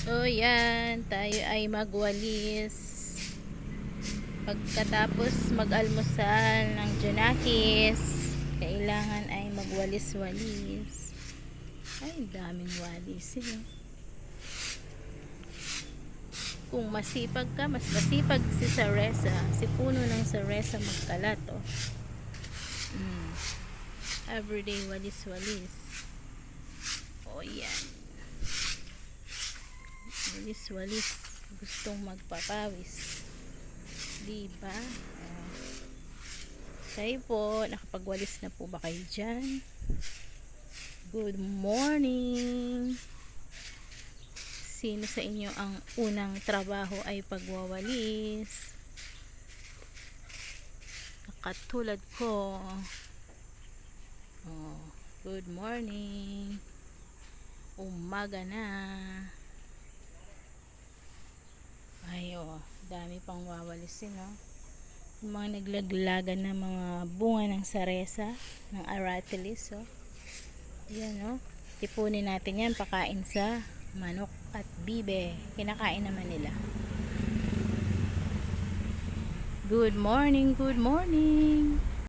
So yan, tayo ay magwalis. Pagkatapos mag-almusal ng Junakis, kailangan ay magwalis-walis. Ay, daming walis eh. Kung masipag ka, mas masipag si Saresa. Si puno ng Saresa magkalat oh. Everyday walis-walis. Oh yan. Walis-walis. Gustong magpapawis. Diba? Kayo po, nakapagwalis na po ba kayo dyan? Good morning! Sino sa inyo ang unang trabaho ay pagwawalis? Katulad ko. Oh, good morning. Umaga na. Ay, oh, dami pang wawalisin, no? Yung mga naglaglagan ng mga bunga ng saresa, ng aratilis, oh. Yan, no? Tipunin natin yan, pakain sa manok at bibe. Kinakain naman nila. Good morning, good morning.